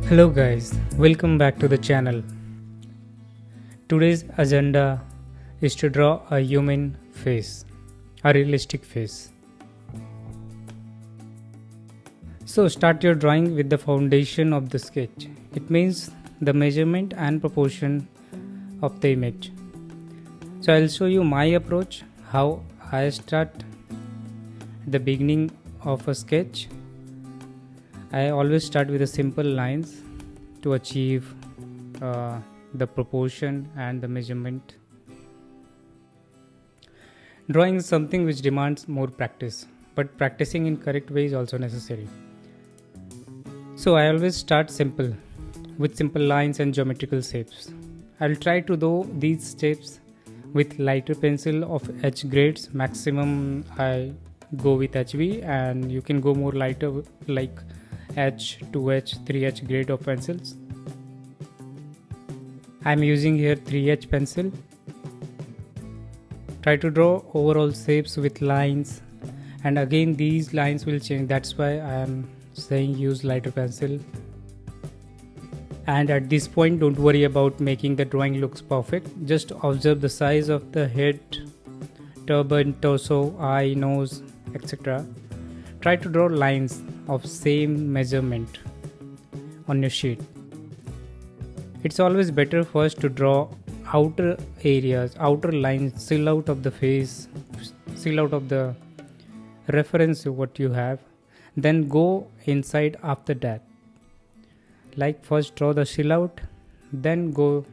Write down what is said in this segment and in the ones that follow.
Hello guys, welcome back to the channel. Today's agenda is to draw a human face, a realistic face. So start your drawing with the foundation of the sketch. It means the measurement and proportion of the image. So I'll show you my approach, how I start at the beginning of a sketch. I always start with the simple lines to achieve the proportion and the measurement. Drawing is something which demands more practice, but practicing in correct way is also necessary. So I always start simple, with simple lines and geometrical shapes. I'll try to do these shapes with lighter pencil of H grades. Maximum I go with HB, and you can go more lighter like H, 2H, 3H grade of pencils. I am using here 3H pencil. Try to draw overall shapes with lines, and again these lines will change. That's why I am saying use lighter pencil. And at this point, don't worry about making the drawing looks perfect. Just observe the size of the head, turban, torso, eye, nose, etc. Try to draw lines of same measurement on your sheet. It's always better first to draw outer areas, outer lines, silhouette of the face, silhouette of the reference to what you have, then go inside after that. Like first draw the silhouette, then go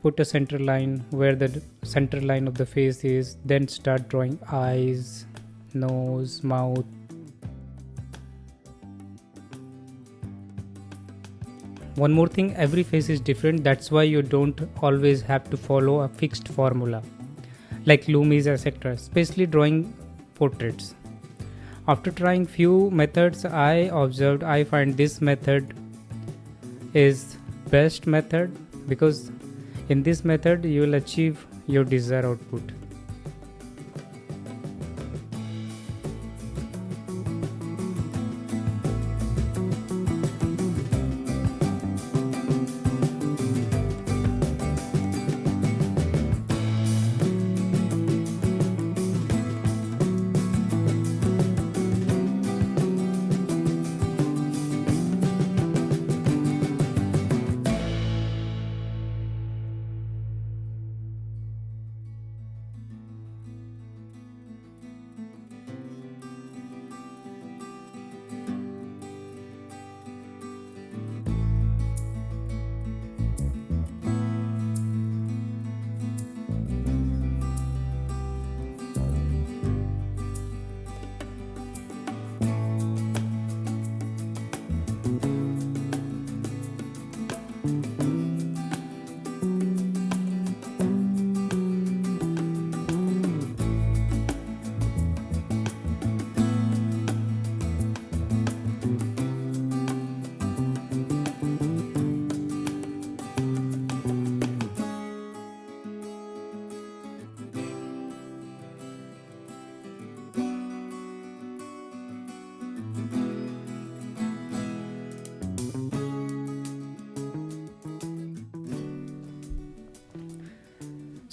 put a center line where the center line of the face is, then start drawing eyes, nose, mouth. One more thing, every face is different. That's why you don't always have to follow a fixed formula like Loomis, etc., especially drawing portraits. After trying few methods, I find this method is best method, because in this method you will achieve your desired output.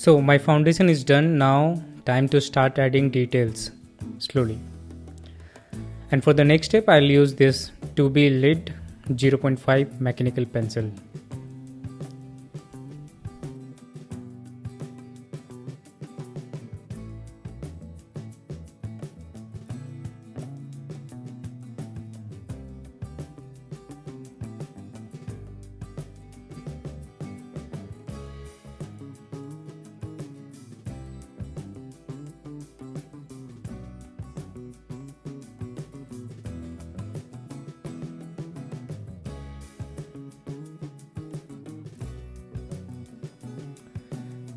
So my foundation is done. Now time to start adding details slowly. And for the next step, I'll use this 2B lid 0.5 mechanical pencil.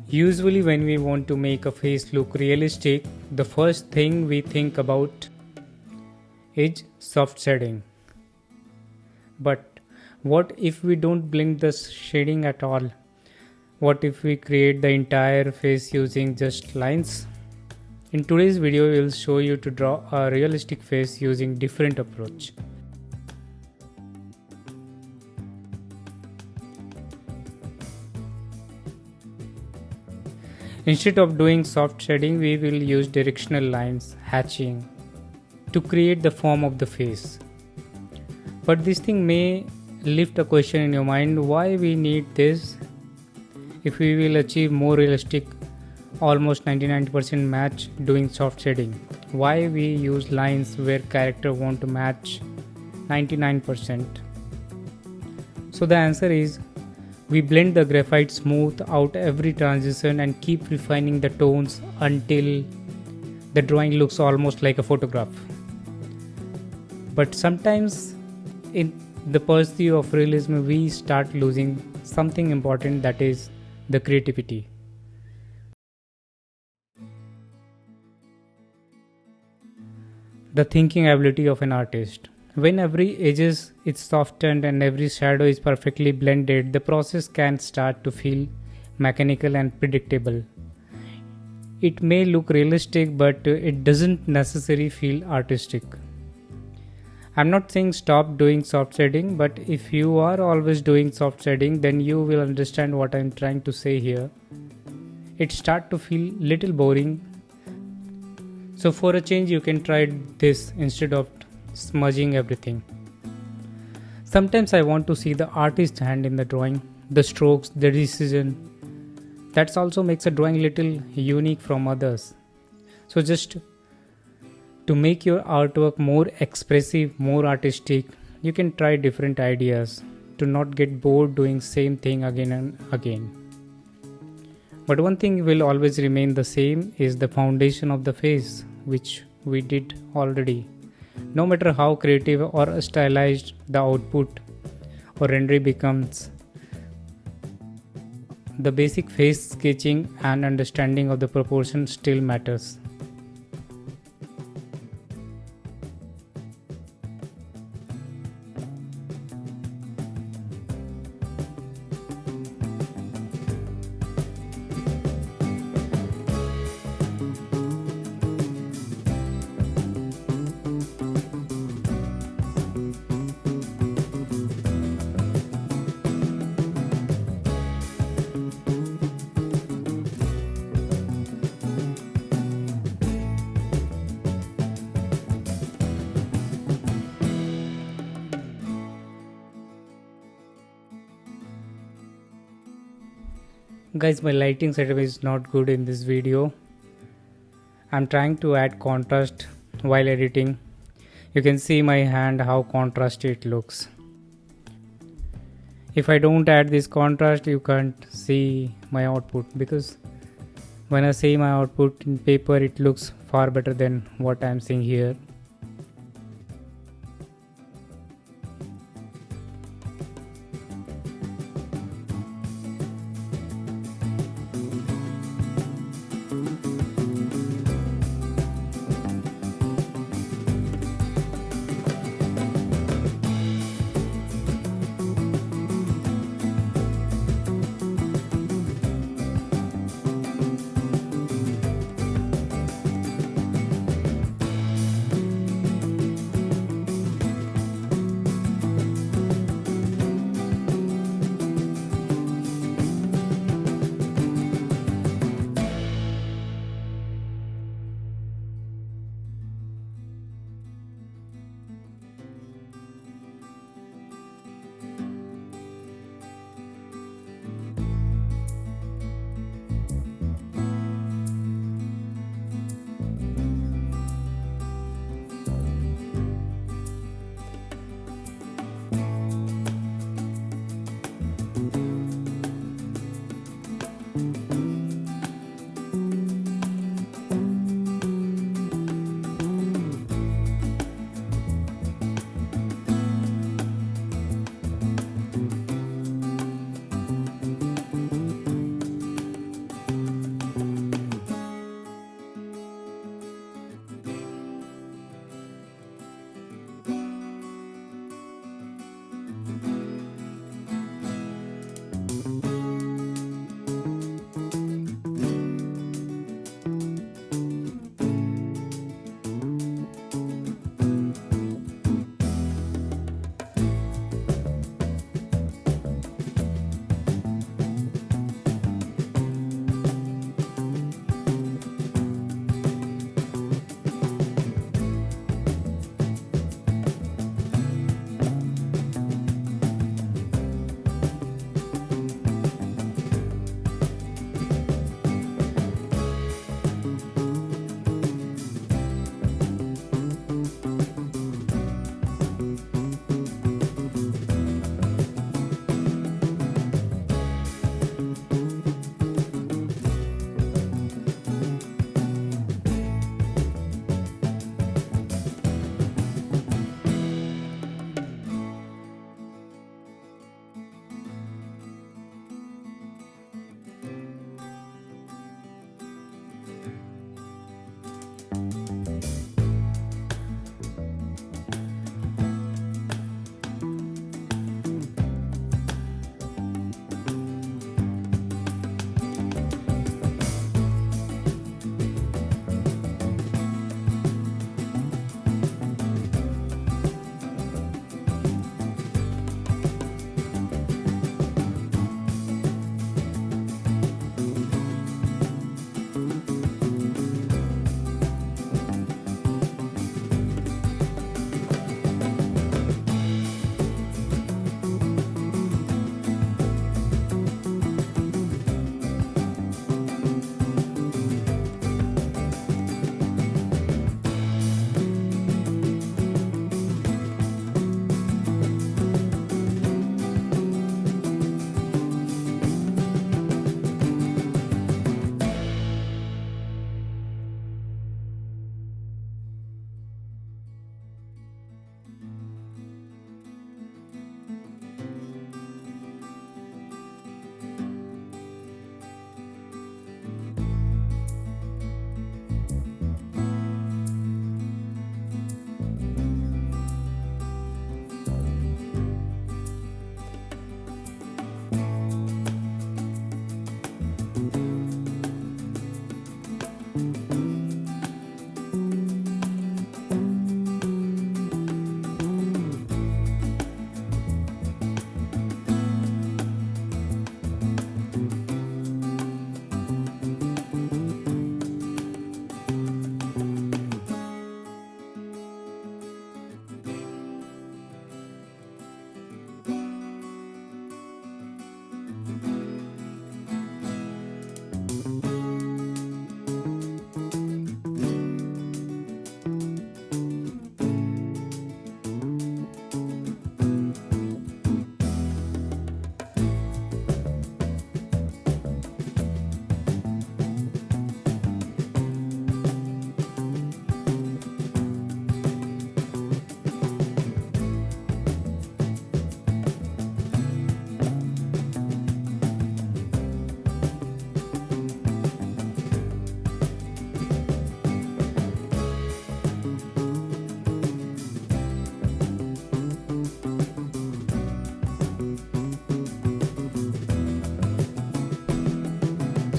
Usually when we want to make a face look realistic, the first thing we think about is soft shading. But what if we don't blend the shading at all? What if we create the entire face using just lines? In today's video, we will show you to draw a realistic face using different approach. Instead of doing soft shading, we will use directional lines, hatching, to create the form of the face. But this thing may lift a question in your mind, why we need this if we will achieve more realistic, almost 99% match doing soft shading. Why we use lines where character want to match 99%? So the answer is, we blend the graphite smooth out every transition and keep refining the tones until the drawing looks almost like a photograph. But sometimes in the pursuit of realism we start losing something important, that is the creativity. The thinking ability of an artist. When every edges is softened and every shadow is perfectly blended, the process can start to feel mechanical and predictable. It may look realistic, but it doesn't necessarily feel artistic. I'm not saying stop doing soft shading, but if you are always doing soft shading, then you will understand what I'm trying to say here. It start to feel little boring. So for a change, you can try this instead of smudging everything. Sometimes I want to see the artist's hand in the drawing, the strokes, the decision. That also makes a drawing little unique from others. So just to make your artwork more expressive, more artistic, you can try different ideas to not get bored doing same thing again and again. But one thing will always remain the same is the foundation of the face, which we did already. No matter how creative or stylized the output or rendering becomes, the basic face sketching and understanding of the proportion still matters. Guys, my lighting setup is not good in this video. I'm trying to add contrast while editing. You can see my hand how contrasty it looks. If I don't add this contrast, you can't see my output, because when I see my output in paper, it looks far better than what I'm seeing here.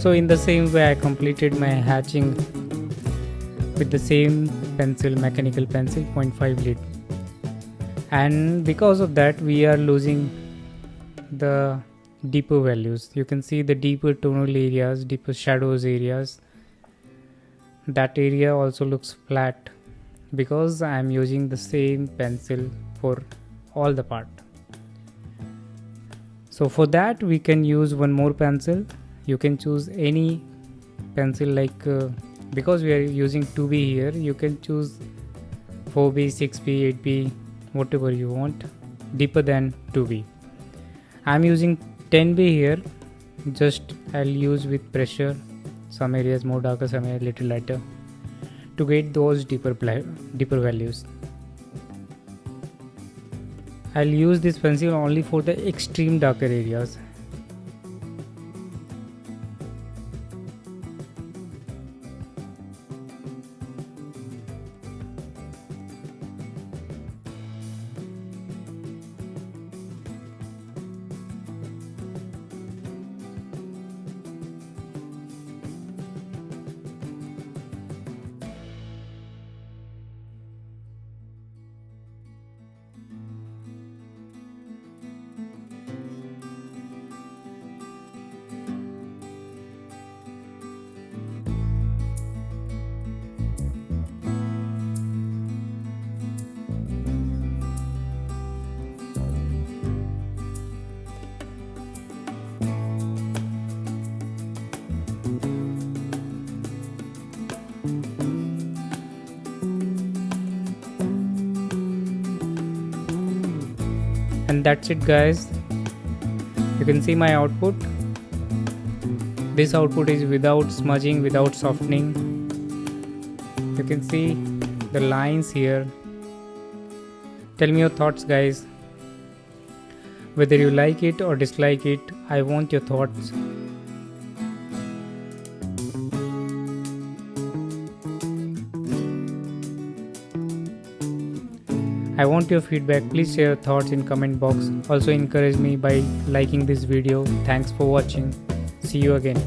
So in the same way I completed my hatching with the same pencil, mechanical pencil 0.5 lead, and because of that we are losing the deeper values. You can see the deeper tonal areas, deeper shadows areas. That area also looks flat because I am using the same pencil for all the part. So for that we can use one more pencil. You can choose any pencil, like because we are using 2B here, you can choose 4B, 6B, 8B, whatever you want, deeper than 2B. I am using 10B here. Just I'll use with pressure, some areas more darker, some areas little lighter, to get those deeper values. I'll use this pencil only for the extreme darker areas. And that's it guys, you can see my output. This output is without smudging, without softening. You can see the lines here. Tell me your thoughts guys, whether you like it or dislike it. I want your thoughts. I want your feedback. Please share your thoughts in comment box. Also encourage me by liking this video. Thanks for watching. See you again.